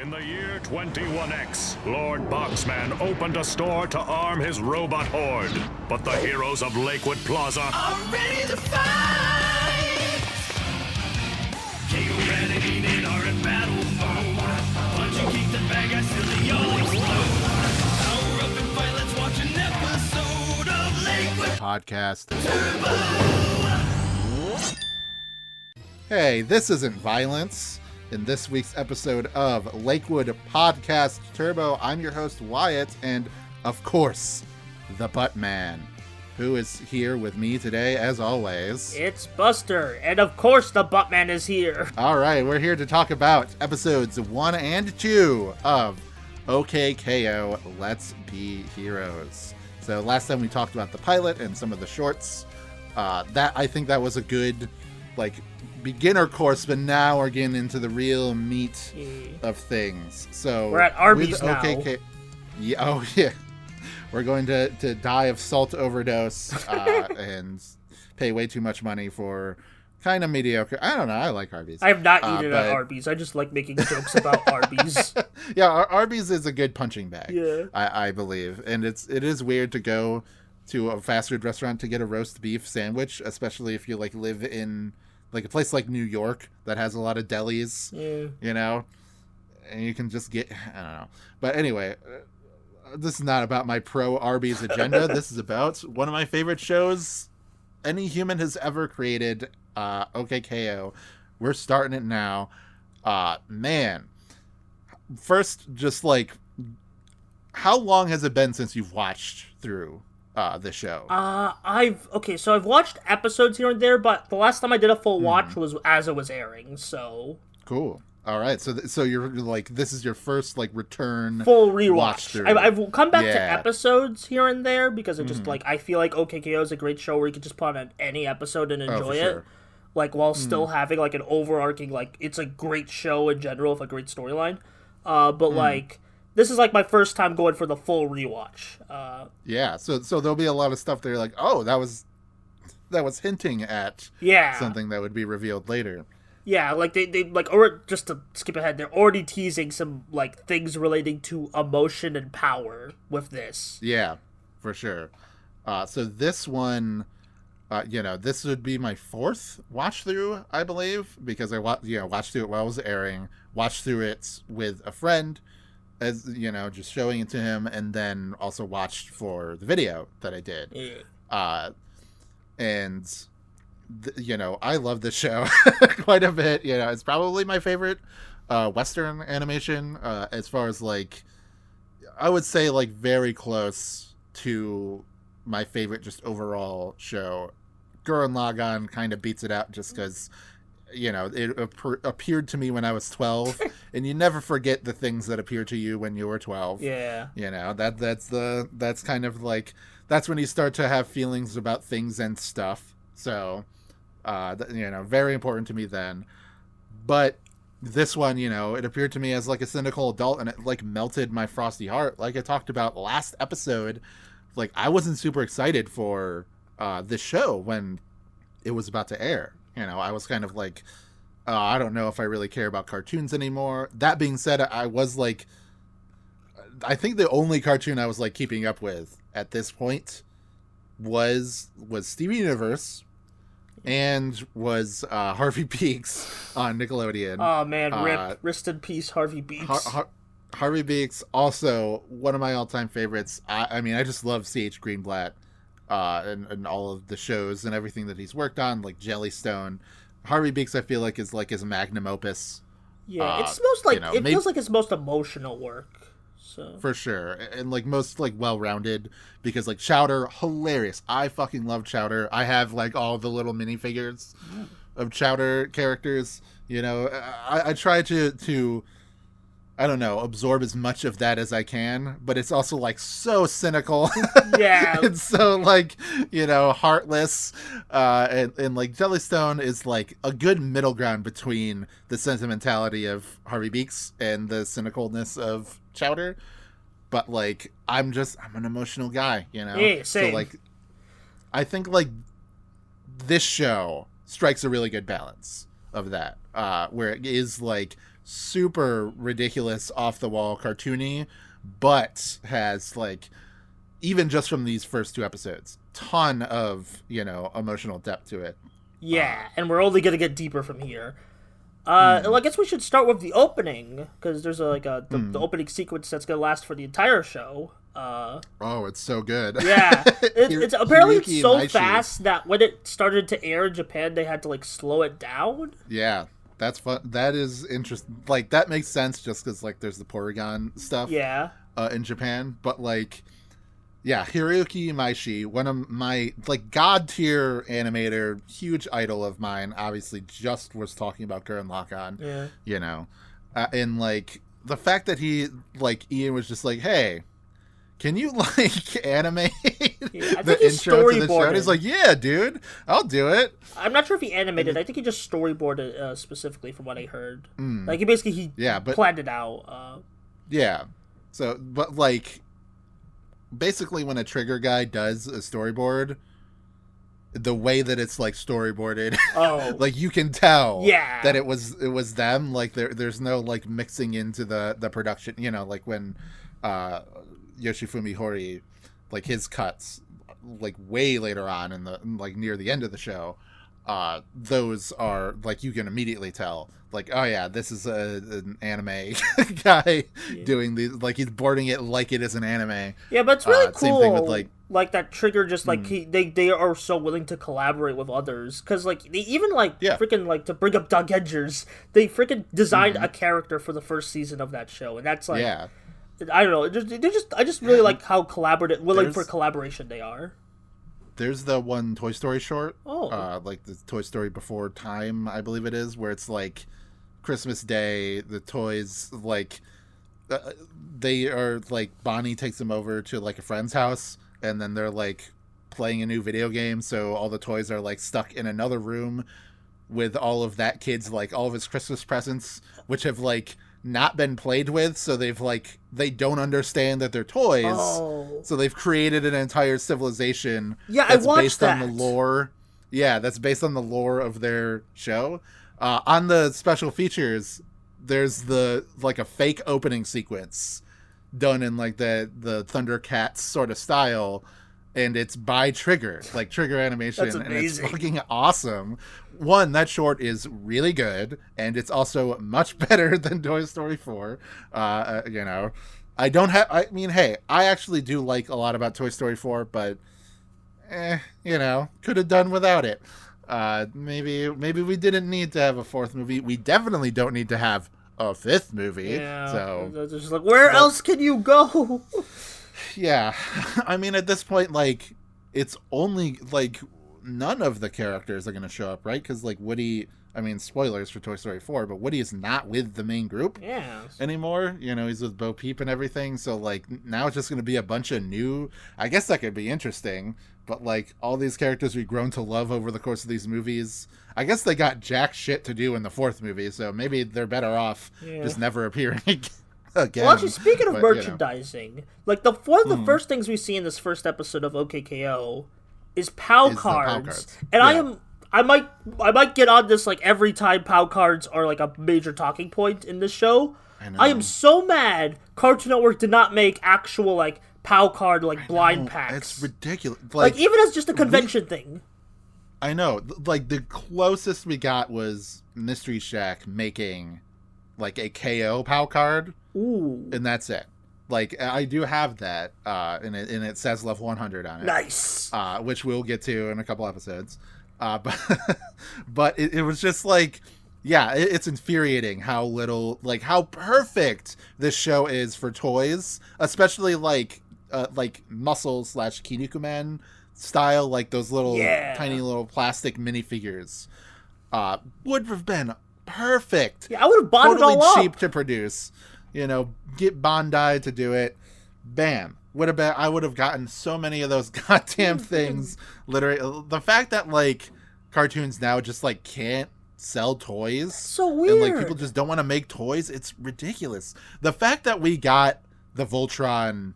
In the year 21X, Lord Boxman opened a store to arm his robot horde. But the heroes of Lakewood Plaza are ready to fight! KO Renegade are in battle mode. Once you keep the bag, I silly all explode. Power up and fight, let's watch an episode of Lakewood Podcast Turbo! Hey, this isn't violence. In this week's episode of Lakewood Podcast Turbo, I'm your host, Wyatt, and of course, the Buttman, who is here with me today, as always. It's Buster, and of course the Buttman is here. All right, we're here to talk about episodes 1 and 2 of OK KO Let's Be Heroes. So last time we talked about the pilot and some of the shorts. I think that was a good, beginner course, but now we're getting into the real meat of things. So we're at Arby's now. Yeah, we're going to die of salt overdose and pay way too much money for kind of mediocre. I don't know. I like Arby's. I have not eaten at Arby's. I just like making jokes about Arby's. Yeah, Arby's is a good punching bag. Yeah, I believe, and it is weird to go to a fast food restaurant to get a roast beef sandwich, especially if you live in a place like New York that has a lot of delis, you know, and you can just get, I don't know. But anyway, this is not about my pro Arby's agenda. This is about one of my favorite shows any human has ever created, OK KO. We're starting it now. Man, first, just how long has it been since you've watched through the show? I've watched episodes here and there, but the last time I did a full watch was as it was airing, so. Cool. All right, so you're this is your first return full rewatch. I've come back to Yeah. episodes here and there because it just I feel like OK KO is a great show where you can just put on any episode and enjoy it, sure. while still having an overarching it's a great show in general with a great storyline. But this is my first time going for the full rewatch. Yeah, so there'll be a lot of stuff that you're oh, that was hinting at something that would be revealed later. Yeah, or just to skip ahead, they're already teasing some things relating to emotion and power with this. Yeah, for sure. So this one, this would be my fourth watch through, I believe, because I watched through it while it was airing, watched through it with a friend, as just showing it to him, and then also watched for the video that I did. Yeah. I love this show quite a bit. It's probably my favorite Western animation, as far as I would say very close to my favorite just overall show. Gurren Lagann kind of beats it out just because it appeared to me when I was 12, and you never forget the things that appeared to you when you were 12. Yeah. That's kind of that's when you start to have feelings about things and stuff. So, very important to me then. But this one, it appeared to me as a cynical adult, and it melted my frosty heart. Like I talked about last episode, I wasn't super excited for this show when it was about to air. I was kind of I don't know if I really care about cartoons anymore. That being said, I was I think the only cartoon I was keeping up with at this point was Steven Universe and was Harvey Beaks on Nickelodeon. Oh man, rest in peace, Harvey Beaks. Harvey Beaks, also one of my all-time favorites. I mean, I just love C.H. Greenblatt. And all of the shows and everything that he's worked on, like Jellystone. Harvey Beaks, I feel is his magnum opus. Yeah, it's most feels like his most emotional work. So for sure, and most well-rounded, because Chowder, hilarious. I fucking love Chowder. I have all the little minifigures of Chowder characters. I try to I don't know, absorb as much of that as I can, but it's also so cynical. Yeah. It's so heartless. And Jellystone is a good middle ground between the sentimentality of Harvey Beaks and the cynicalness of Chowder. But I'm an emotional guy, Yeah, same. So I think this show strikes a really good balance of that, where it is super ridiculous, off the wall, cartoony, but has like, even just from these first 2 episodes, ton of, emotional depth to it. Yeah, and we're only gonna get deeper from here. Well, I guess we should start with the opening, because there's the opening sequence that's gonna last for the entire show. Oh, it's so good. Yeah, it's apparently it's so Maishi. fast that when it started to air in Japan, they had to like slow it down. Yeah, that's fun. That is interesting. Like, that makes sense just because like there's the Porygon stuff. Yeah. In Japan, but like, yeah, Hiroyuki Maishi, one of my like god tier animator, huge idol of mine. Obviously, just was talking about Gurren Lagann. Yeah. And like the fact that he like Ian was just like, hey, can you like animate the intro to the show? And he's like, yeah, dude, I'll do it. I'm not sure if he animated. I think he just storyboarded specifically from what I heard. Like he planned it out. Yeah. So, but like, basically when a Trigger guy does a storyboard, the way that it's like storyboarded, like you can tell that it was them. Like there's no like mixing into the production, like when Yoshifumi Hori, like his cuts like way later on in the like near the end of the show, those are like you can immediately tell like, oh yeah, this is an anime guy doing these, like he's boarding it like it is an anime. Yeah, but it's really cool. Same thing with like that Trigger just like they are so willing to collaborate with others, because like they even freaking like, to bring up Doug Edgers, they freaking designed a character for the first season of that show, and that's like, I don't know, I just really like how willing for collaboration they are. There's the one Toy Story short, like the Toy Story Before Time, I believe it is, where it's like Christmas Day, the toys, like they are like, Bonnie takes them over to like a friend's house, and then they're like playing a new video game, so all the toys are like stuck in another room with all of that kid's like all of his Christmas presents, which have like not been played with, so they've like, they don't understand that they're toys, so they've created an entire civilization that's based on the lore. Yeah, that's based on the lore of their show. On the special features, there's the like a fake opening sequence done in like the Thundercats sort of style, and it's by Trigger, like Trigger Animation. That's amazing. And it's fucking awesome. One, that short is really good, and it's also much better than Toy Story 4. I mean, hey, I actually do like a lot about Toy Story 4, but could have done without it. Maybe we didn't need to have a 4th movie. We definitely don't need to have a 5th movie. Yeah. So it's just like, where else can you go? Yeah. I mean, at this point, like, it's only like none of the characters are going to show up, right? Because like Woody, I mean, spoilers for Toy Story 4, but Woody is not with the main group anymore. He's with Bo Peep and everything. So like now it's just going to be a bunch of new, I guess that could be interesting, but like all these characters we've grown to love over the course of these movies, I guess they got jack shit to do in the 4th movie. So maybe they're better off just never appearing again. Well, actually, speaking of merchandising, like one of the first things we see in this first episode of OK KO is POW cards. And I might get on this like every time POW cards are like a major talking point in this show. I am so mad Cartoon Network did not make actual like POW card like blind packs. It's ridiculous. Like even as just a convention thing. I know. Like the closest we got was Mystery Shack making like a KO POW card. Ooh. And that's it. Like, I do have that, and it says level 100 on it. Nice! Which we'll get to in a couple episodes. But it was just like, yeah, it's infuriating how little, like, how perfect this show is for toys, especially like Muscle/Kinnikuman style, like those little tiny little plastic minifigures. Would have been perfect. Yeah, I would have bought totally it all cheap up. To produce. Get Bandai to do it. Bam. I would have gotten so many of those goddamn things. Literally, the fact that like cartoons now just like can't sell toys. So weird. And like people just don't want to make toys. It's ridiculous. The fact that we got the Voltron,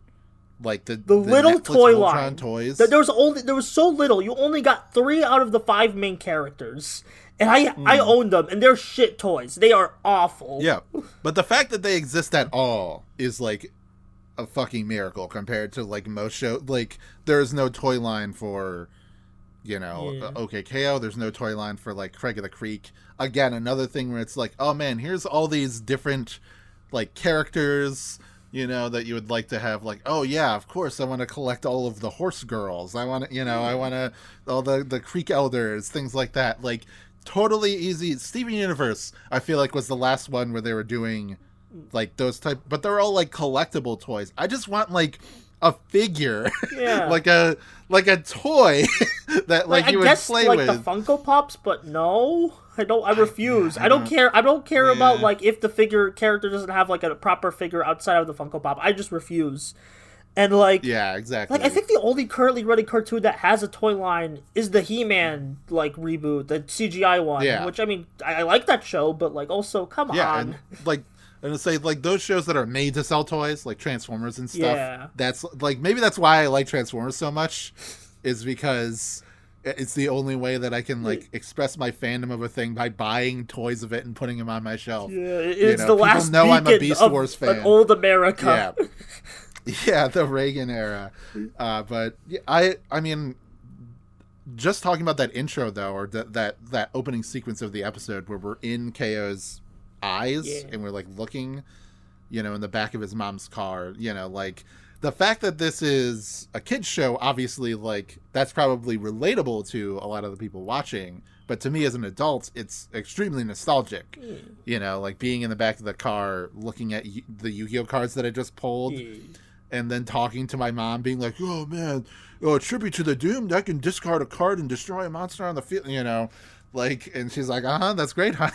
like the little Netflix toy Voltron line toys. There was so little. You only got 3 out of the 5 main characters, And I own them, and they're shit toys. They are awful. Yeah, but the fact that they exist at all is like a fucking miracle compared to like most shows. Like, there's no toy line for, OK KO. There's no toy line for like Craig of the Creek. Again, another thing where it's like, oh man, here's all these different like characters, that you would like to have. Like, oh yeah, of course, I want to collect all of the horse girls. I want to, I want to all the Creek elders, things like that. Like, totally easy. Steven Universe, I feel like, was the last one where they were doing like those type, but they're all like collectible toys. I just want like a figure, like a toy that like you would play with. The Funko Pops, but no, I don't. I refuse. I don't care. I don't care about like if the character doesn't have like a proper figure outside of the Funko Pop. I just refuse. And like, yeah, exactly. Like, I think the only currently running cartoon that has a toy line is the He-Man like reboot, the CGI one. Yeah. Which, I mean, I like that show, but like also, come on. And, like, and say like those shows that are made to sell toys, like Transformers and stuff. Yeah. That's like, maybe that's why I like Transformers so much, is because it's the only way that I can like express my fandom of a thing by buying toys of it and putting them on my shelf. Yeah, it's the last beacon I'm a Beast Wars fan. An old America. Yeah. Yeah, the Reagan era. But I mean, just talking about that intro though, or that opening sequence of the episode where we're in KO's eyes and we're like looking, in the back of his mom's car, like the fact that this is a kid's show, obviously, like that's probably relatable to a lot of the people watching. But to me as an adult, it's extremely nostalgic, like being in the back of the car, looking at the Yu-Gi-Oh cards that I just pulled. And then talking to my mom, being like, "Oh man, tribute to the doomed. I can discard a card and destroy a monster on the field." Like, and she's like, "That's great, honey."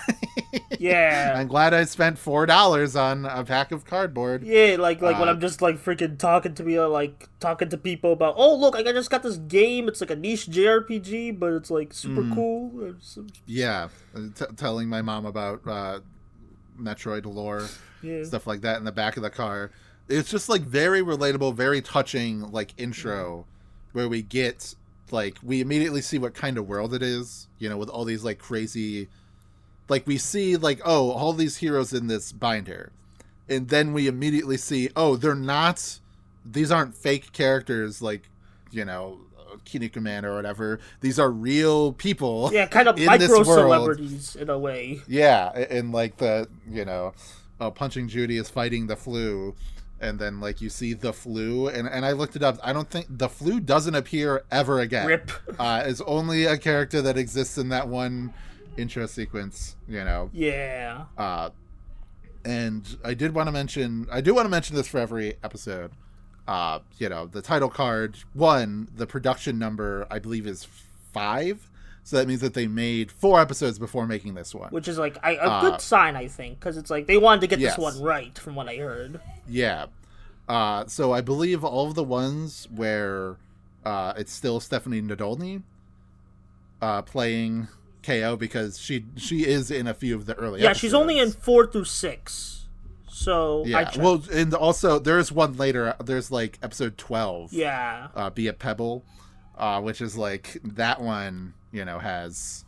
Yeah. I'm glad I spent $4 on a pack of cardboard. Yeah, like when I'm just like freaking talking to people about, "Oh look, I just got this game. It's like a niche JRPG, but it's like super cool." Yeah, telling my mom about Metroid lore, stuff like that in the back of the car. It's just like very relatable, very touching like intro where we get like, we immediately see what kind of world it is, with all these like crazy, like we see like, oh, all these heroes in this binder. And then we immediately see, oh, these aren't fake characters like, Kinnikuman or whatever. These are real people. Yeah, kind of micro celebrities in a way. Yeah, and like the, Punching Judy is fighting the Flu. And then, like, you see the Flu, and I looked it up. I don't think the Flu doesn't appear ever again. Rip. It's only a character that exists in that one intro sequence, Yeah. And I do want to mention this for every episode. The title card, the production number, I believe, is 5. So that means that they made 4 episodes before making this one. Which is like a good sign, I think, because it's like they wanted to get this one right, from what I heard. Yeah. So I believe all of the ones where it's still Stephanie Nadolny playing KO, because she is in a few of the early episodes. Yeah, she's only in 4 through 6. So yeah, well, and also there's one later. There's like episode 12. Yeah. Be a Pebble, which is like that one. Has.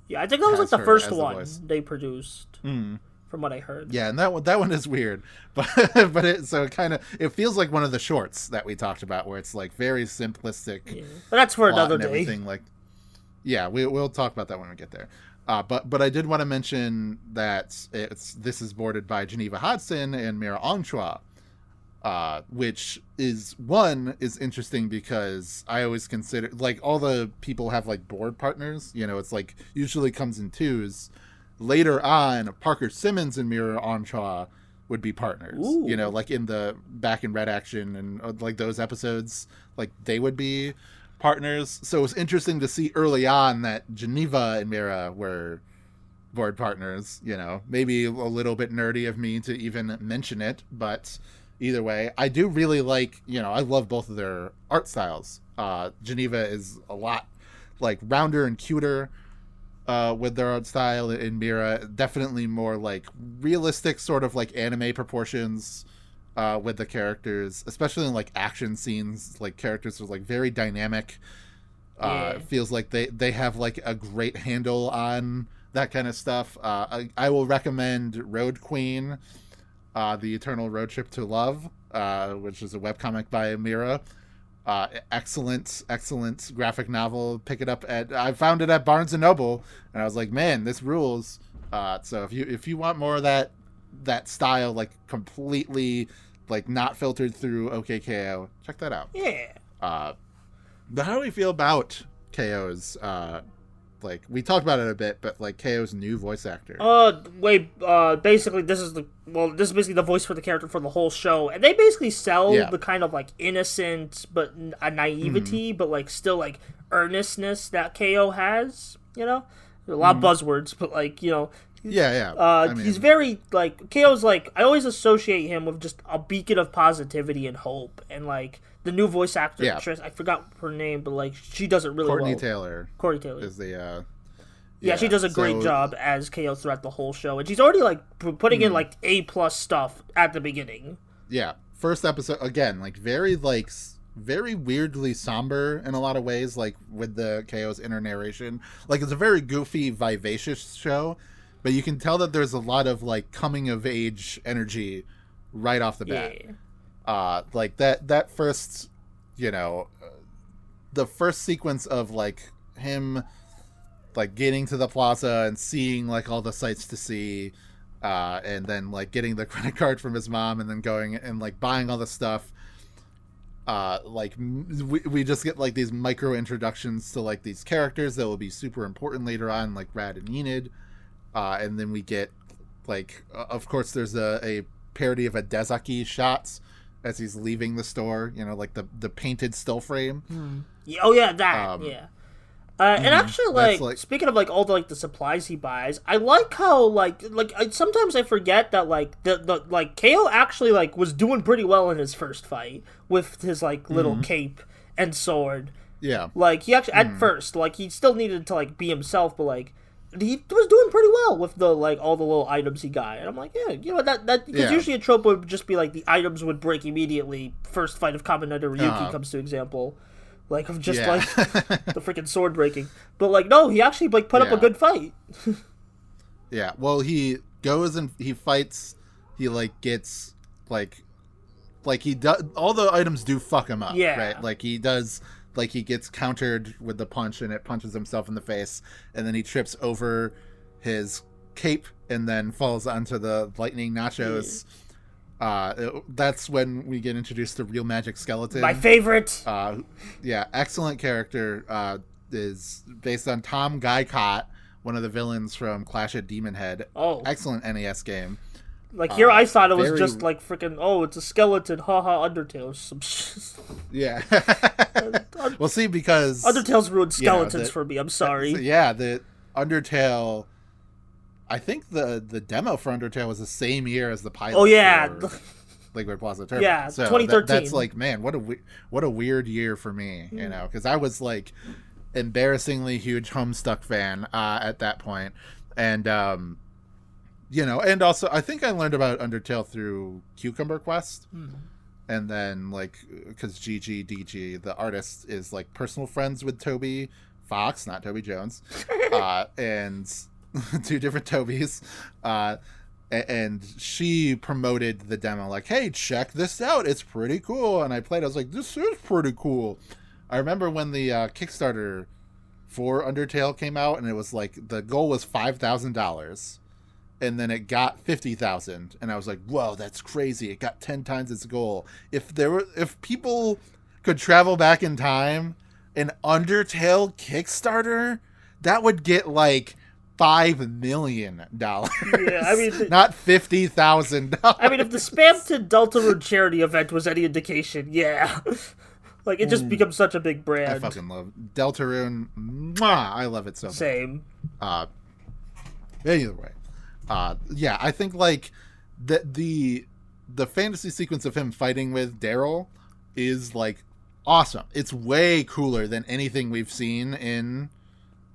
Yeah, I think that was like the first one they produced, from what I heard. Yeah, and that one is weird, but it feels like one of the shorts that we talked about, where it's like very simplistic. Yeah. But that's for another day. Everything like, yeah, we'll talk about that when we get there. But I did want to mention that this is boarded by Geneva Hodson and Mira Ongchua. Which is interesting because I always consider, like, all the people have like board partners, it's like usually comes in 2s. Later on, Parker Simmons and Mira Ongchua would be partners. Ooh. Like in the Back in Red Action and like those episodes, like they would be partners. So it was interesting to see early on that Geneva and Mira were board partners. Maybe a little bit nerdy of me to even mention it, but either way, I do really like, I love both of their art styles. Geneva is a lot like rounder and cuter with their art style, and Mira definitely more like realistic, sort of like anime proportions with the characters, especially in like action scenes. Like characters are like very dynamic. It feels like they have like a great handle on that kind of stuff. I will recommend Road Queen, The Eternal Road Trip to Love, which is a webcomic by Amira. Excellent graphic novel. Pick it up I found it at Barnes and Noble, and I was like, man, this rules. So if you want more of that style, like completely like not filtered through OK KO, check that out. Yeah. But how do we feel about KO's like, we talked about it a bit, but like KO's new voice actor? Basically this is basically the voice for the character for the whole show, and they basically sell the kind of like innocent but a naivety but like still like earnestness that KO has, you know? A lot of buzzwords, but like, you know, he's very like, KO's like, I always associate him with just a beacon of positivity and hope, and like the new voice actor, I forgot her name, but like she does it really Courtney well. Courtney Taylor is the she does a great job as KO throughout the whole show, and she's already like putting in like A+ stuff at the beginning. Yeah, first episode again, like very weirdly somber in a lot of ways, like with the KO's inner narration. Like it's a very goofy, vivacious show, but you can tell that there's a lot of like coming of age energy right off the bat. Like that first, you know, the first sequence of like him like getting to the plaza and seeing like all the sights to see, and then like getting the credit card from his mom and then going and like buying all the stuff. Like we just get like these micro introductions to like these characters that will be super important later on, like Rad and Enid. And then we get like, of course there's a parody of a Dezaki shots as he's leaving the store, you know, like the painted still frame. Oh yeah, that. And actually, like speaking of like all the like the supplies he buys, I like how like sometimes I forget that like the like KO actually like was doing pretty well in his first fight with his like little cape and sword. Yeah, like he actually at first like he still needed to like be himself, but like he was doing pretty well with the like all the little items he got, and I'm like, yeah, you know that because usually a trope would just be like the items would break immediately first fight of Kamen Rider Ryuki comes to example. Like, of just, like, the freaking sword breaking. But, like, no, he actually, like, put up a good fight. Yeah, well, he goes and he fights, he, like, gets, like he does, all the items do fuck him up, right? Like, he does, like, he gets countered with the punch and it punches himself in the face, and then he trips over his cape and then falls onto the lightning nachos. That's when we get introduced to Real Magic Skeleton. My favorite. Excellent character. Is based on Tom Guy-Cott, one of the villains from Clash at Demon Head. Oh, excellent NES game. Like here, I thought it was just like freaking. Oh, it's a skeleton. Haha, Undertale. Yeah. Well, see, because Undertale's ruined skeletons for me. I'm sorry. The Undertale. I think the demo for Undertale was the same year as the pilot. Oh yeah, Lakewood Podcast Turbo. Yeah, so 2013. That's like, man, what a weird year for me, you know, because I was like embarrassingly huge Homestuck fan at that point, and you know, and also I think I learned about Undertale through Cucumber Quest, and then like because GGDG, the artist, is like personal friends with Toby Fox, not Toby Jones, and. Two different Tobys, and she promoted the demo like, hey, check this out, it's pretty cool. And I played, I was like, this is pretty cool. I remember when the Kickstarter for Undertale came out, and it was like the goal was $5,000, and then it got 50,000, and I was like, whoa, that's crazy, it got 10 times its goal. If people could travel back in time, an Undertale Kickstarter, that would get like $5 million. Yeah, I mean, not $50,000. I mean, if the Spam to Deltarune charity event was any indication, yeah, like it just becomes such a big brand. I fucking love Deltarune. Mwah, I love it so much. Same. Either way, yeah, I think like the fantasy sequence of him fighting with Daryl is like awesome. It's way cooler than anything we've seen in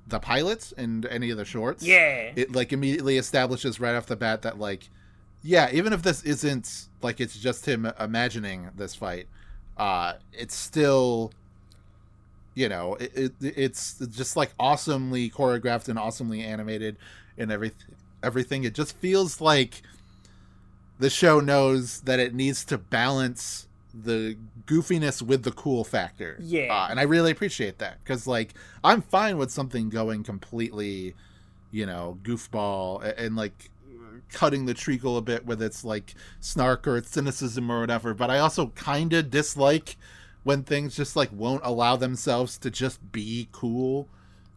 the pilots and any of the shorts. Yeah, it like immediately establishes right off the bat that like, yeah, even if this isn't like it's just him imagining this fight, it's still, you know, it's just like awesomely choreographed and awesomely animated, and everything. It just feels like the show knows that it needs to balance the goofiness with the cool factor. Yeah. And I really appreciate that, because like I'm fine with something going completely, goofball and like cutting the treacle a bit with its like snark or its cynicism or whatever, but I also kind of dislike when things just like won't allow themselves to just be cool.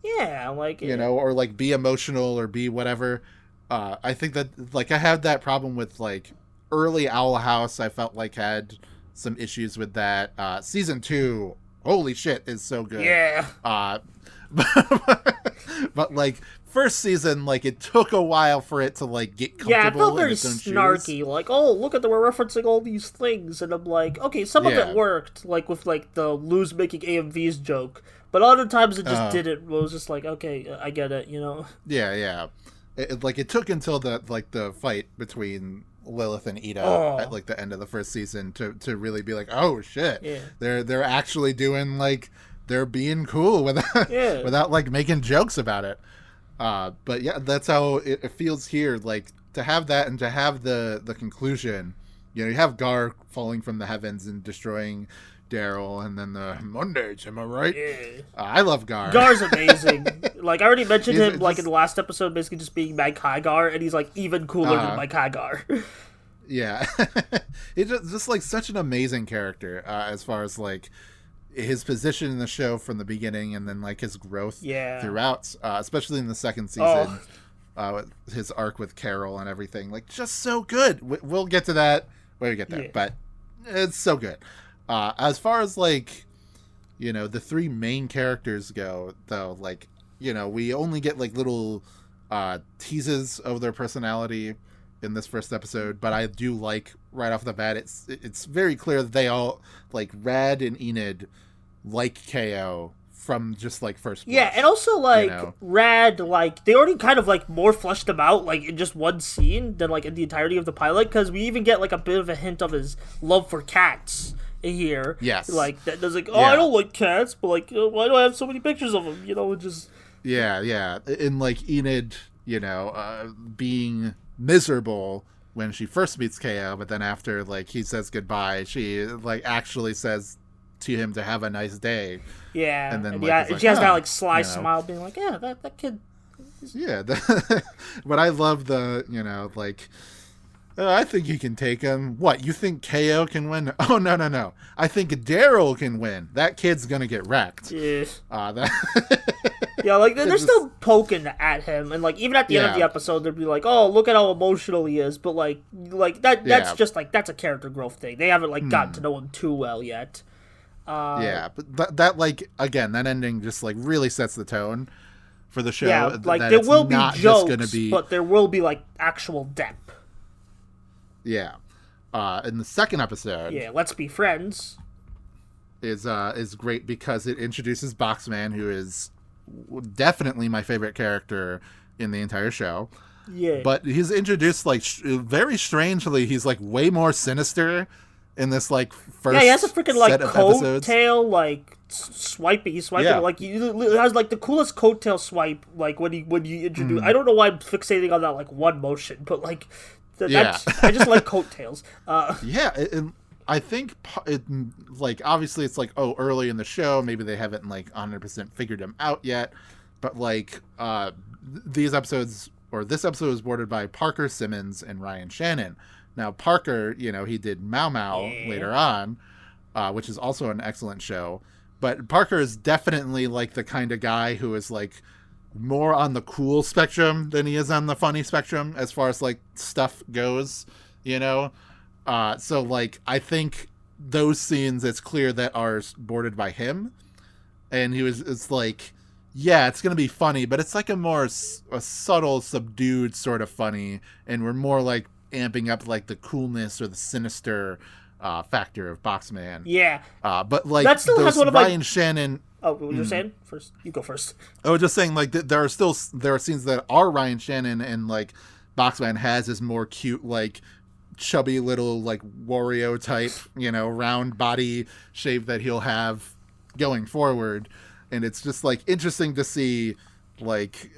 Yeah, like or like be emotional or be whatever. I think that like I had that problem with like early Owl House. I felt like had some issues with that. Season 2, holy shit, is so good. Yeah. But like first season, like it took a while for it to like get comfortable. Yeah, it felt very in its own snarky. shoes. Like, oh, look at them, we're referencing all these things, and I'm like, okay, some of it worked, like with like the Lou's making AMVs joke, but other times it just didn't. It was just like, okay, I get it, Yeah. It took until the fight between Lilith and Ida at like the end of the first season to really be like, oh shit, they're actually doing like they're being cool without like making jokes about it. But yeah, that's how it feels here. Like to have that and to have the conclusion, you have Gar falling from the heavens and destroying Daryl, and then the Mondays, am I right? Yeah. I love Gar. Gar's amazing. Like I already mentioned him like in the last episode, basically just being Mike Gar, and he's like even cooler than Mike Gar. Yeah. It's just like such an amazing character as far as like his position in the show from the beginning, and then like his growth throughout, especially in the second season, his arc with Carol and everything, like just so good. We'll get to that when we get there, but it's so good. As far as like, the three main characters go, though, like, we only get like little teases of their personality in this first episode, but I do like right off the bat, it's very clear that they all like Rad and Enid like KO from just like first blush. Yeah, and also like Rad, like they already kind of like more fleshed him out like in just one scene than like in the entirety of the pilot, because we even get like a bit of a hint of his love for cats here. Yes. Like that does like, I don't like cats, but like why do I have so many pictures of them? Just Yeah. And like Enid, being miserable when she first meets KO, but then after like he says goodbye, she like actually says to him to have a nice day. Yeah. And then like, she has that like sly smile being like, yeah, that kid. Yeah. But I love the, like, I think you can take him. What, you think KO can win? Oh, no. I think Daryl can win. That kid's gonna get wrecked. Yeah. Yeah, like they're still poking at him, and like even at the end of the episode, they'd be like, "Oh, look at how emotional he is." But like that's just like that's a character growth thing. They haven't like gotten to know him too well yet. But that like again, that ending just like really sets the tone for the show. Yeah, like there will be jokes, but there will be like actual depth. Yeah. In the second episode, Let's Be Friends is great because it introduces Boxman, who is definitely my favorite character in the entire show. Yeah. But he's introduced like very strangely. He's like way more sinister in this like first. Yeah, he has a freaking like coattail like swiping. He's swiping like he has like the coolest coattail swipe. Like when you introduce. I don't know why I'm fixating on that like one motion, but like I just like coattails. And I think like obviously it's like early in the show, maybe they haven't like 100% figured him out yet, but like these episodes or this episode was bordered by Parker Simmons and Ryan Shannon. Now Parker, he did Mau Mau later on, which is also an excellent show, but Parker is definitely like the kind of guy who is like more on the cool spectrum than he is on the funny spectrum as far as like stuff goes, so like I think those scenes, it's clear that are bordered by him, and it's like, it's gonna be funny, but it's like a subtle, subdued sort of funny, and we're more like amping up like the coolness or the sinister factor of Boxman. Yeah. But like that still has one of Ryan Shannon. Oh, what you're saying? First, you go first. I was just saying like there are scenes that are Ryan Shannon, and like Boxman has his more cute like chubby little like Wario type, round body shape that he'll have going forward, and it's just like interesting to see like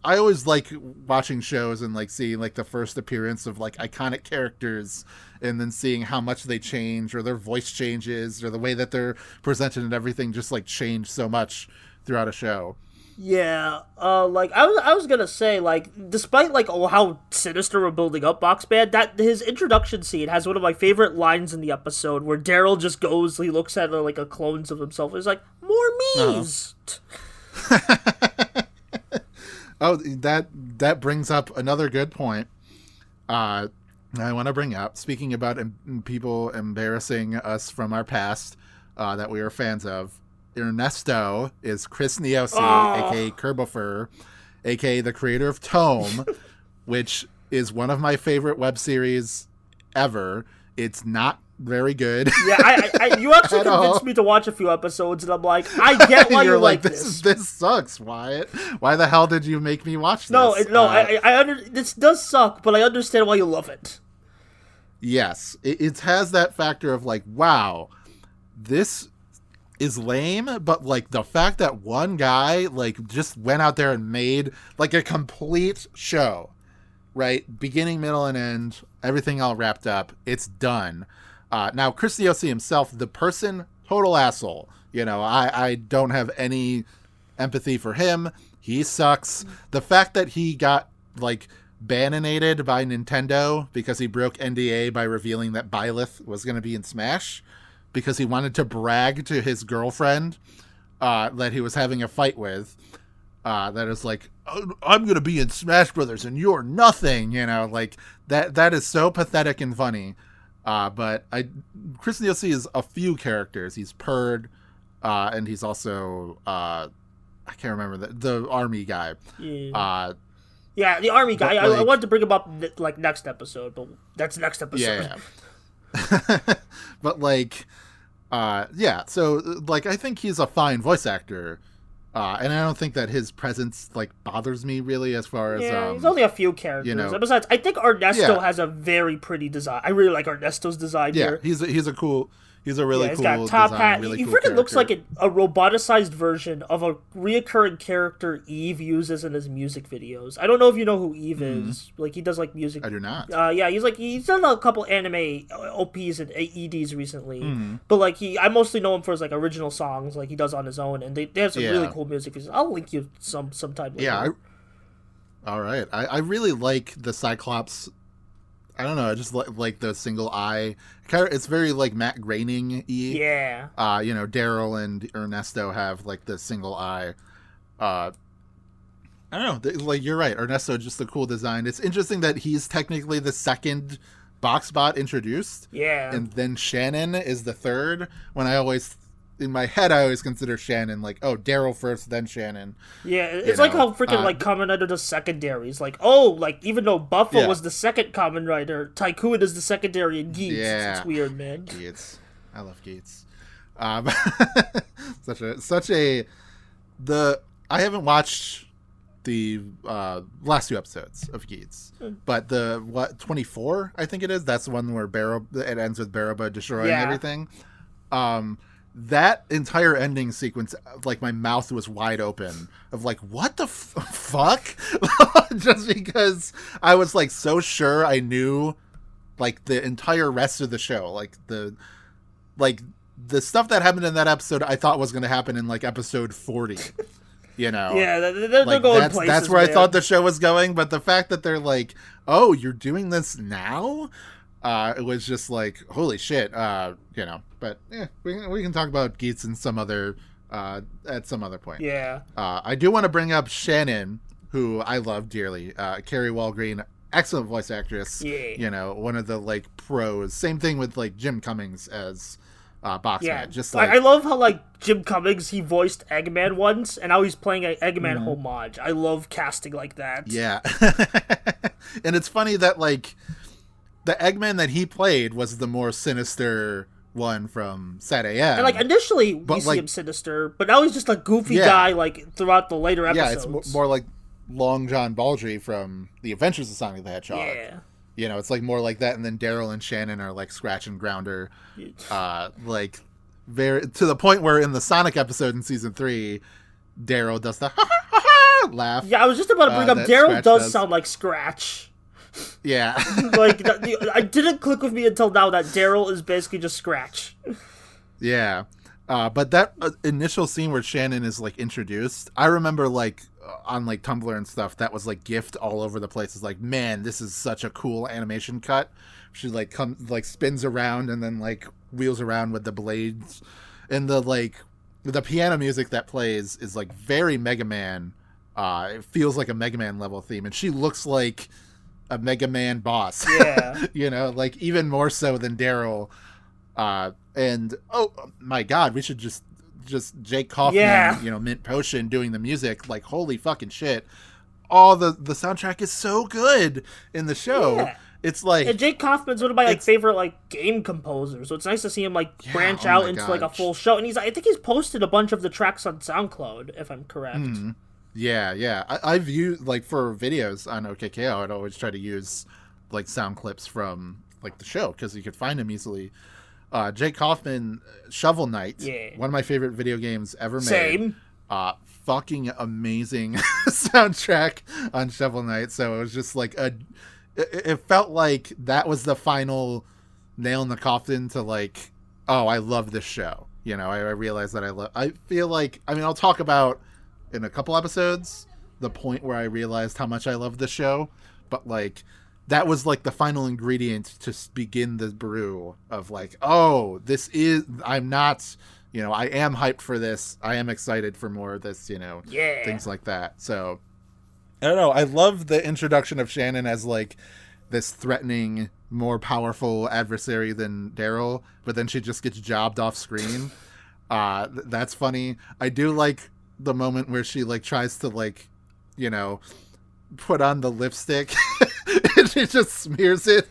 I always like watching shows and like seeing like the first appearance of like iconic characters and then seeing how much they change or their voice changes or the way that they're presented and everything just like change so much throughout a show. Yeah, like I was gonna say, like, despite like how sinister we're building up Boxman, that his introduction scene has one of my favorite lines in the episode where Daryl just goes, he looks at like a clones of himself, he's like, more me's. Oh, that brings up another good point. I want to bring up, speaking about people embarrassing us from our past that we are fans of. Ernesto is Chris Neosi, aka Kerbofer, aka the creator of Tome, which is one of my favorite web series ever. It's not very good. Yeah, you actually convinced me to watch a few episodes, and I'm like, I get why you like this. This sucks, Wyatt. Why the hell did you make me watch this? No, this does suck, but I understand why you love it. Yes, it has that factor of like, wow, this is lame, but like the fact that one guy like just went out there and made like a complete show, right? Beginning, middle, and end, everything all wrapped up. It's done. Now, Chris Neosi himself, the person, total asshole. You know, I don't have any empathy for him. He sucks. The fact that he got like bananated by Nintendo because he broke NDA by revealing that Byleth was going to be in Smash, because he wanted to brag to his girlfriend that he was having a fight with. That is like, oh, I'm going to be in Smash Brothers and you're nothing, you know, like that is so pathetic and funny. But Chris Neosi is a few characters. He's Purd, and he's also, I can't remember the army guy. Yeah. Yeah, the army guy. Like, I wanted to bring him up like next episode, but that's next episode. Yeah. But like, yeah. So like, I think he's a fine voice actor, and I don't think that his presence like bothers me really as far as he's only a few characters. You know, besides, I think Ernesto has a very pretty design. I really like Ernesto's design here. He's a cool. He's a really cool. He's got top design, hat. Really He cool freaking character. looks like a roboticized version of a reoccurring character Eve uses in his music videos. I don't know if you know who Eve is. Like, he does like music. I do not. Yeah, he's done a couple anime OPs and AEDs recently. But like I mostly know him for his like original songs, like he does on his own, and they have some really cool music videos. I'll link you sometime later. Yeah. All right. I really like the Cyclops. I don't know. I just like the single eye. It's very like Matt Groening-y. Yeah. You know, Daryl and Ernesto have like the single eye. I don't know. Like, you're right. Ernesto, just a cool design. It's interesting that he's technically the second Boxbot introduced. Yeah. And then Shannon is the third. When in my head, I always consider Shannon like, oh, Daryl first, then Shannon. Yeah, it's like how freaking like Kamen Rider does secondaries. Like, oh, like even though Buffa was the second Kamen Rider, Tycoon is the secondary in Geats. Yeah. It's weird, man. Geats. I love Geats. I haven't watched the last two episodes of Geats, but the 24 I think it is. That's the one where it ends with Baraba destroying everything. That entire ending sequence, like my mouth was wide open of like, what the fuck? Just because I was like so sure I knew like the entire rest of the show, like the stuff that happened in that episode I thought was going to happen in like episode 40. You know, they're like, going places. That's where I thought the show was going, but the fact that they're like, "Oh, you're doing this now," it was just like, "Holy shit!" You know. But we can talk about Geats in some other at some other point. Yeah. I do want to bring up Shannon, who I love dearly. Carrie Walgreen, excellent voice actress. Yeah. You know, one of the like pros. Same thing with like Jim Cummings as Boxman. Yeah, just like I love how like Jim Cummings, he voiced Eggman once, and now he's playing an Eggman homage. I love casting like that. Yeah. And it's funny that like the Eggman that he played was the more sinister one from Sad AM. And like initially we see him sinister, but now he's just a goofy guy like throughout the later episodes. Yeah, it's more like Long John Baldry from The Adventures of Sonic the Hedgehog. Yeah. You know, it's like more like that, and then Daryl and Shannon are like Scratch and Grounder, like very to the point where in the Sonic episode in season 3, Daryl does the laugh. Yeah, I was just about to bring up, Daryl does sound like Scratch. Yeah. Like, I didn't click with me until now that Daryl is basically just Scratch. Yeah. But that initial scene where Shannon is, like, introduced, I remember, like, on, like, Tumblr and stuff, that was, like, gift all over the place. It's like, man, this is such a cool animation cut. She, like, spins around and then, like, wheels around with the blades. And the, like, the piano music that plays is, like, very Mega Man. It feels like a Mega Man level theme. And she looks like a Mega Man boss. Yeah. You know, like, even more so than Daryl. And oh my god, we should just Jake Kaufman, you know, Mint Potion doing the music. Like, holy fucking shit. All the soundtrack is so good in the show. Yeah. It's like, and Jake Kaufman's one of my like favorite like game composers, so it's nice to see him like branch out into like a full show. And I think he's posted a bunch of the tracks on SoundCloud, if I'm correct. Mm. Yeah. I've used, like, for videos on OK KO, I'd always try to use like sound clips from like the show because you could find them easily. Jake Kaufman, Shovel Knight, one of my favorite video games ever made. Same. Fucking amazing soundtrack on Shovel Knight. So it was just like it felt like that was the final nail in the coffin to like, oh, I love this show. You know, I realized that I feel like, I mean, I'll talk about in a couple episodes the point where I realized how much I love this show, but like, that was like the final ingredient to begin the brew of like, oh, I'm not, you know, I am hyped for this. I am excited for more of this, you know, things like that. So I don't know. I love the introduction of Shannon as like this threatening, more powerful adversary than Daryl, but then she just gets jobbed off screen. That's funny. I do like the moment where she like tries to like, you know, put on the lipstick and she just smears it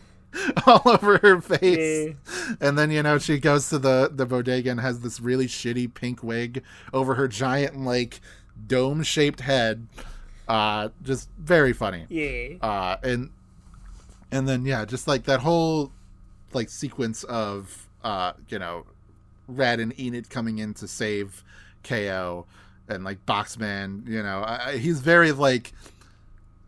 all over her face. And then, you know, she goes to the bodega and has this really shitty pink wig over her giant like dome shaped head. Just very funny. And then just like that whole like sequence of you know, Red and Enid coming in to save KO, and like Boxman, you know, he's very like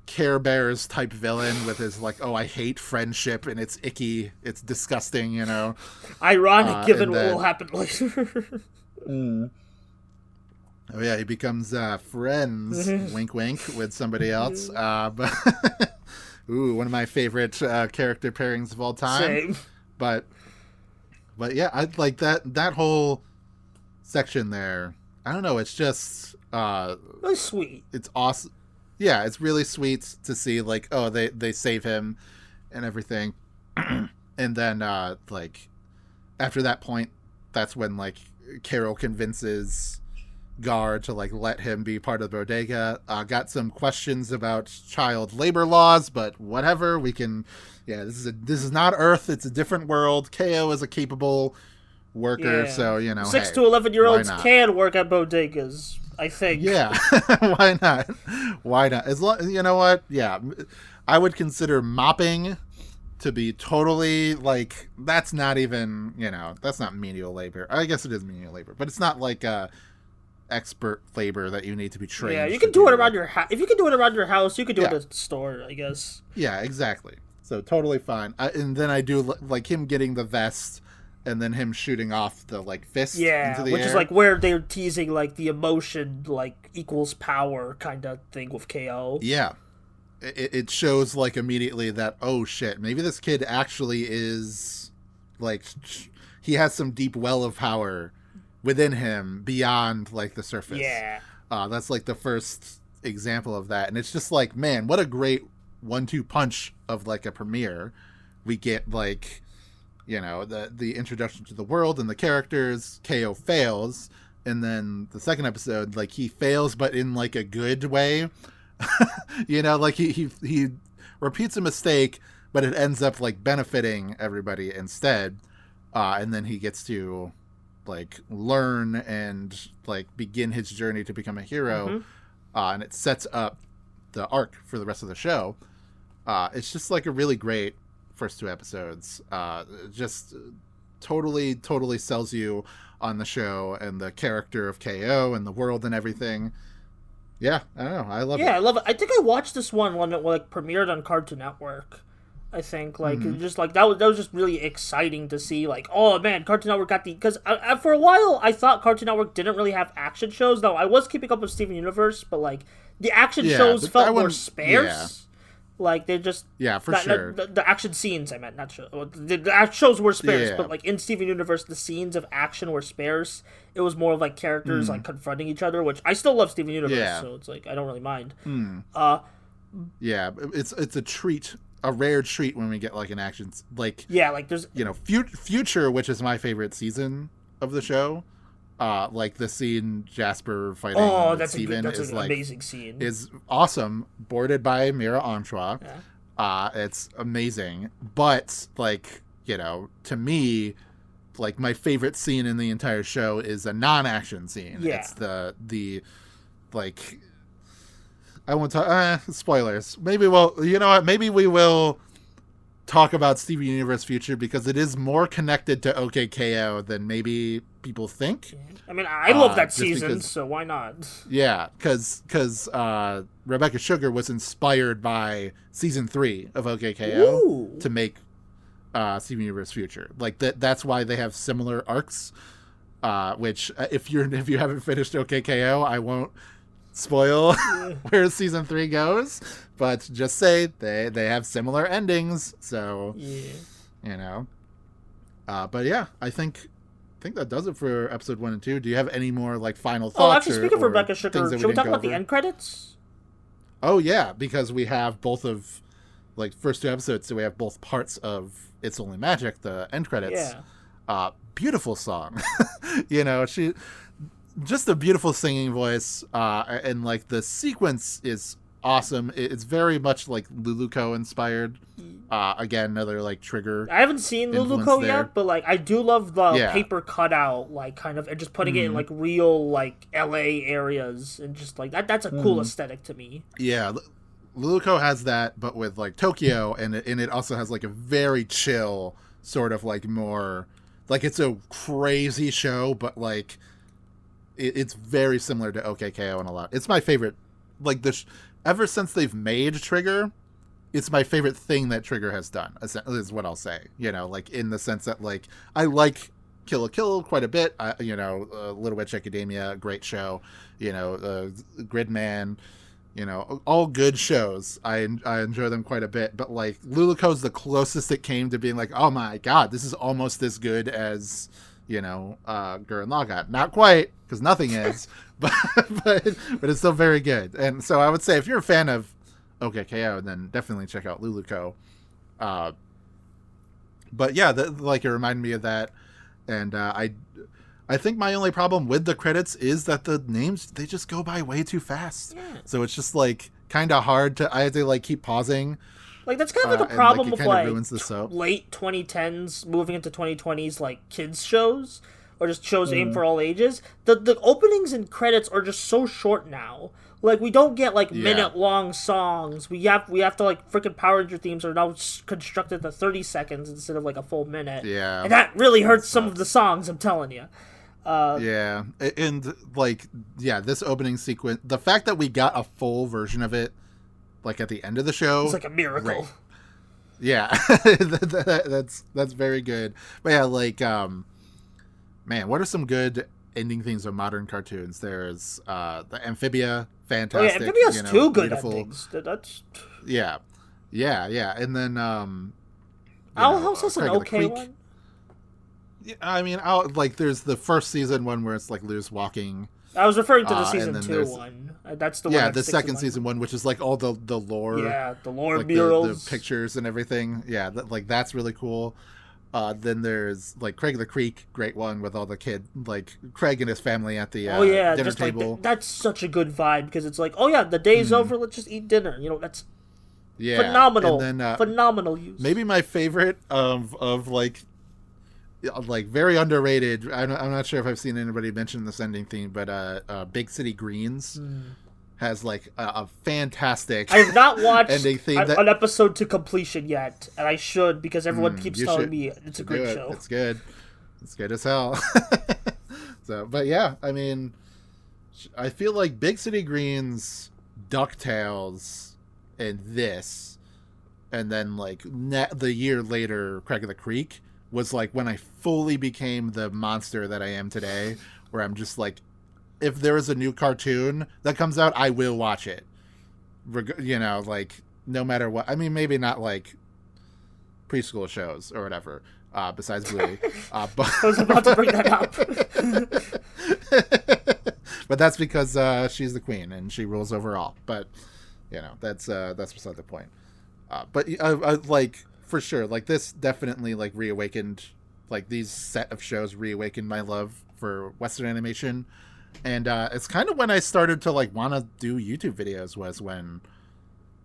Care Bears type villain with his like, oh, I hate friendship and it's icky, it's disgusting, you know. Ironic given what will happen later. Oh yeah, he becomes friends, wink wink, with somebody else. But ooh, one of my favorite character pairings of all time. Same. But yeah, I like that whole section there. I don't know, it's just really sweet. It's awesome. Yeah, it's really sweet to see like, oh, they save him and everything. And then like after that point, that's when like Carol convinces Gar to like let him be part of the bodega. Got some questions about child labor laws, but whatever, we can. Yeah, this is not Earth, it's a different world. KO is a capable worker, so you know, 6 to 11-year-olds can work at bodegas, I think. Yeah. Why not? As long, you know what, I would consider mopping to be totally like, that's not even, you know, that's not menial labor. I guess it is menial labor, but it's not like expert labor that you need to be trained. Yeah, you can do it around your house. If you can do it around your house, you could do it at the store, I guess. Yeah, exactly. So totally fine. And then I do like him getting the vest and then him shooting off the like fist into the which air. Is like where they're teasing like the emotion like equals power kind of thing with KO. Yeah. It shows like immediately that, oh shit, maybe this kid actually is like, he has some deep well of power within him beyond like the surface. Yeah. That's like the first example of that. And it's just like, man, what a great 1-2 punch of like a premiere. We get like, you know, the introduction to the world and the characters. KO fails, and then the second episode, like he fails but in like a good way. You know, like he repeats a mistake, but it ends up like benefiting everybody instead. And then he gets to like learn and like begin his journey to become a hero. And it sets up the arc for the rest of the show. It's just like a really great first 2 episodes. Just totally sells you on the show and the character of KO and the world and everything. Yeah, I don't know. I love it. Yeah, I love it. I think I watched this one when it like premiered on Cartoon Network. I think just like that was just really exciting to see. Like, oh man, Cartoon Network got because for a while I thought Cartoon Network didn't really have action shows. Though I was keeping up with Steven Universe, but like the action shows felt more sparse. Yeah. Like they just sure. The action scenes I meant not show. The shows were sparse, but like in Steven Universe, the scenes of action were sparse. It was more of like characters like confronting each other, which I still love Steven Universe, so it's like I don't really mind. It's a treat. A rare treat when we get like an action like there's Future, which is my favorite season of the show. Like the scene Jasper fighting Steven that's is an like amazing scene. Is awesome. Boarded by Mira Anchois. Yeah. It's amazing. But like to me, like my favorite scene in the entire show is a non-action scene. Yeah. It's the like. I won't talk. Spoilers. Maybe Maybe we will talk about Steven Universe Future because it is more connected to OK KO than maybe people think. I mean, I love that season, so why not? Yeah, because Rebecca Sugar was inspired by season 3 of OK KO to make Steven Universe Future. Like that's why they have similar arcs. Which if you haven't finished OK KO, I won't spoil where season 3 goes, but just say they have similar endings, so but yeah, I think that does it for episode 1 and 2. Do you have any more like final thoughts? Actually, speaking of Rebecca Sugar, should we talk about the end credits? Oh yeah, because we have both of like first 2 episodes, so we have both parts of It's Only Magic, the end credits. Beautiful song. She just a beautiful singing voice, and like the sequence is awesome. It's very much like Luluco inspired. Again, another like trigger. I haven't seen Luluco yet, but like I do love the paper cutout, like kind of, and just putting it in like real like LA areas, and just like that's a cool aesthetic to me. Yeah, Luluco has that, but with like Tokyo, and it also has like a very chill sort of like more like it's a crazy show, but like. It's very similar to OK KO in a lot. It's my favorite. Like ever since they've made Trigger, it's my favorite thing that Trigger has done. Is what I'll say. Like in the sense that like I like Kill la Kill quite a bit. Little Witch Academia, great show. Gridman. All good shows. I enjoy them quite a bit. But like Luluco's the closest it came to being like, oh my god, this is almost as good as. Gurren Lagann. Not quite, because nothing is, but it's still very good. And so I would say if you're a fan of OK KO, then definitely check out Luluco. But yeah, it reminded me of that. And I think my only problem with the credits is that the names, they just go by way too fast. Yeah. So it's just like kind of hard I have to like keep pausing. Like that's kind of like a problem with like late 2010s moving into 2020s like kids shows or just shows aimed for all ages. The openings and credits are just so short now. Like we don't get like minute long songs. We have to like freaking Power Ranger themes are now constructed to 30 seconds instead of like a full minute. Yeah, and that really hurts some of the songs. I'm telling you. And like this opening sequence, the fact that we got a full version of it. Like at the end of the show, it's like a miracle. Right. Yeah, that's very good. But yeah, like, man, what are some good ending things of modern cartoons? There's the Amphibia, fantastic. Oh, yeah, Amphibia's two good endings. That's yeah, and then Owl House has an okay one. Yeah, I mean, there's the first season one where it's like Lou's walking. I was referring to the season 2 one. That's the one. Yeah, the second season one, which is like all the lore. Yeah, the lore like murals, the pictures and everything. Yeah, that's really cool. Then there's like Craig the Creek, great one with all the kid, like Craig and his family at the dinner table. Like, that's such a good vibe because it's like, oh yeah, the day's over, let's just eat dinner. That's phenomenal. And then, phenomenal use. Maybe my favorite of like very underrated. I'm not sure if I've seen anybody mention this ending theme, but Big City Greens has like a fantastic. I have not watched ending theme an episode to completion yet, and I should because everyone keeps telling me it's a great show. It's good. It's good as hell. So, but yeah, I mean, I feel like Big City Greens, DuckTales, and this, and then like the year later, Craig of the Creek, was like when I fully became the monster that I am today, where I'm just like, if there is a new cartoon that comes out, I will watch it. You know, like, no matter what. I mean, maybe not like preschool shows or whatever, besides Bluey. But I was about to bring that up. But that's because she's the queen and she rules over all. But, you know, that's beside the point. But like, for sure, like, this definitely like reawakened, like, these set of shows reawakened my love for Western animation. And it's kind of when I started to like want to do YouTube videos, was when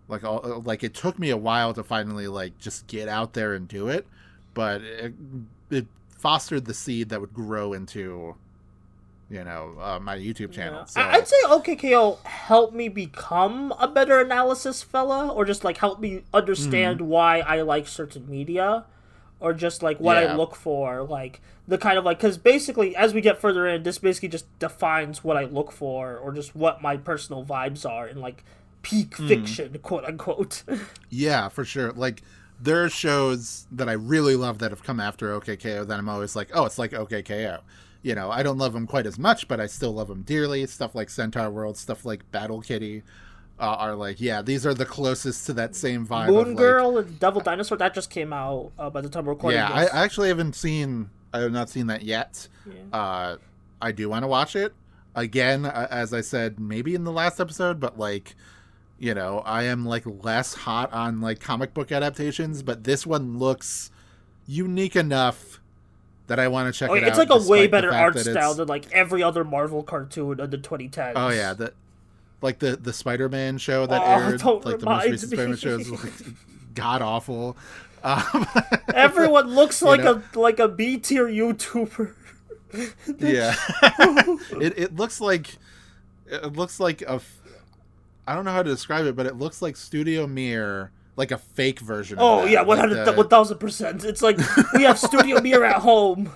like it took me a while to finally like just get out there and do it, but it fostered the seed that would grow into, you know, my YouTube channel. Yeah. So, I'd say OK KO helped me become a better analysis fella, or just like help me understand why I like certain media, or just like what I look for, like the kind of like, because basically as we get further in, this basically just defines what I look for, or just what my personal vibes are in like peak fiction, quote unquote. Yeah, for sure. Like, there are shows that I really love that have come after OK KO that I'm always like, oh, it's like OK KO. You know, I don't love them quite as much, but I still love them dearly. Stuff like Centaur World, stuff like Battle Kitty are like, yeah, these are the closest to that same vibe. Moon of, Girl like, and Devil Dinosaur, that just came out by the time we're recording yeah, this. I actually haven't seen, I have not seen that yet. Yeah. I do want to watch it. Again, as I said, maybe in the last episode, but like, you know, I am like less hot on like comic book adaptations, but this one looks unique enough that I want to check it out. It's like a way better art style than like every other Marvel cartoon in the 2010s. Oh yeah, like the Spider-Man show that aired, like the most recent Spider-Man show is like god awful. Everyone looks like a B tier YouTuber. Yeah, it looks like a. I don't know how to describe it, but it looks like Studio Mir, like a fake version. Oh of that. Yeah, 1000%. It's like we have Studio Mir at home.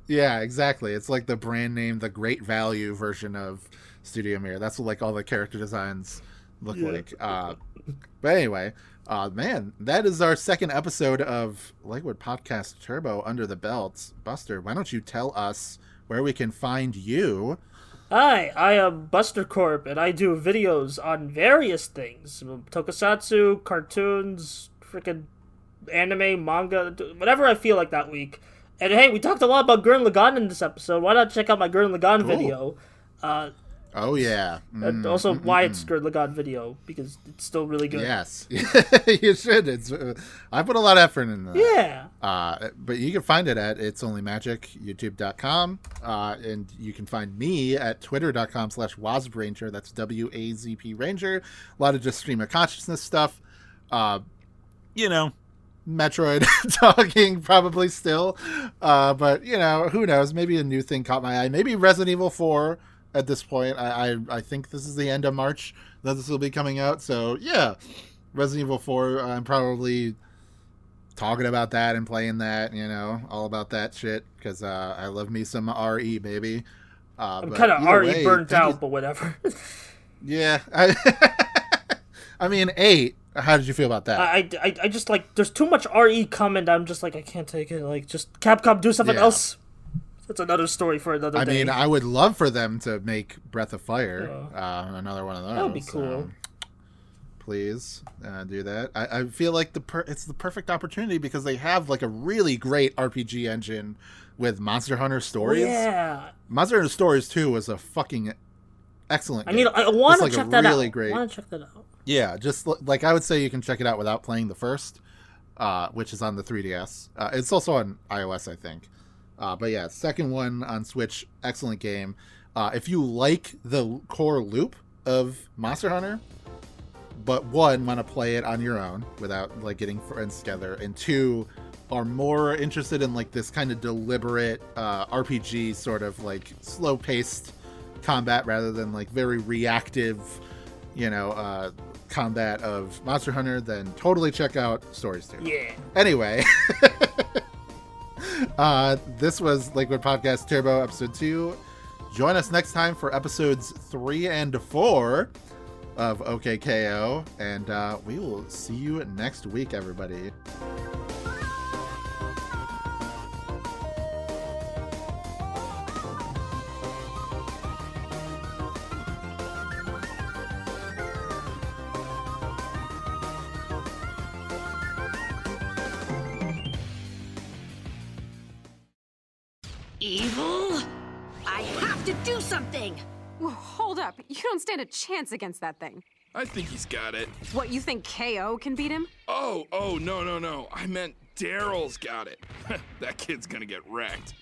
Yeah, exactly. It's like the brand name, the Great Value version of Studio Mir. That's what like all the character designs look like. But anyway, man, that is our second episode of Lakewood Podcast Turbo under the belt. Buster, why don't you tell us where we can find you? Hi, I am Buster Corp, and I do videos on various things. Tokusatsu, cartoons, freaking anime, manga, whatever I feel like that week. And hey, we talked a lot about Gurren Lagann in this episode. Why not check out my Gurren Lagann video? Oh, yeah. And also Wyatt's Gurren Lagann video, because it's still really good. Yes. You should. I put a lot of effort in that. Yeah. But you can find it at It's Only Magic, youtube.com. And you can find me at twitter.com/WazPRanger. That's WAZP Ranger. A lot of just stream of consciousness stuff. You know, Metroid talking probably still. But, you know, who knows? Maybe a new thing caught my eye. Maybe Resident Evil 4. At this point, I think this is the end of March that this will be coming out. So, yeah, Resident Evil 4, I'm probably talking about that and playing that, you know, all about that shit, because I love me some RE, baby. I'm kind of RE burnt out, but whatever. Yeah. I mean, 8, how did you feel about that? I just, like, there's too much RE coming, I'm just like, I can't take it. Like, just Capcom, do something else. That's another story for another day. I mean, I would love for them to make Breath of Fire, another one of those. That would be cool. Please do that. I feel like it's the perfect opportunity because they have like a really great RPG engine with Monster Hunter Stories. Yeah. Monster Hunter Stories 2 was a fucking excellent game. I want to like check that really out. Great. I want to check that out. Yeah, just like I would say you can check it out without playing the first, which is on the 3DS. It's also on iOS, I think. But yeah, second one on Switch, excellent game. If you like the core loop of Monster Hunter, but one, want to play it on your own without like getting friends together, and two, are more interested in like this kind of deliberate RPG sort of like slow-paced combat rather than like very reactive, you know, combat of Monster Hunter, then totally check out Stories 2. Yeah. Anyway. This was Lakewood Podcast Turbo episode 2. Join us next time for episodes 3 and 4 of OK KO, and we will see you next week, everybody. Evil? I have to do something! Whoa, hold up. You don't stand a chance against that thing. I think he's got it. What, you think KO can beat him? Oh, no. I meant Daryl's got it. That kid's gonna get wrecked.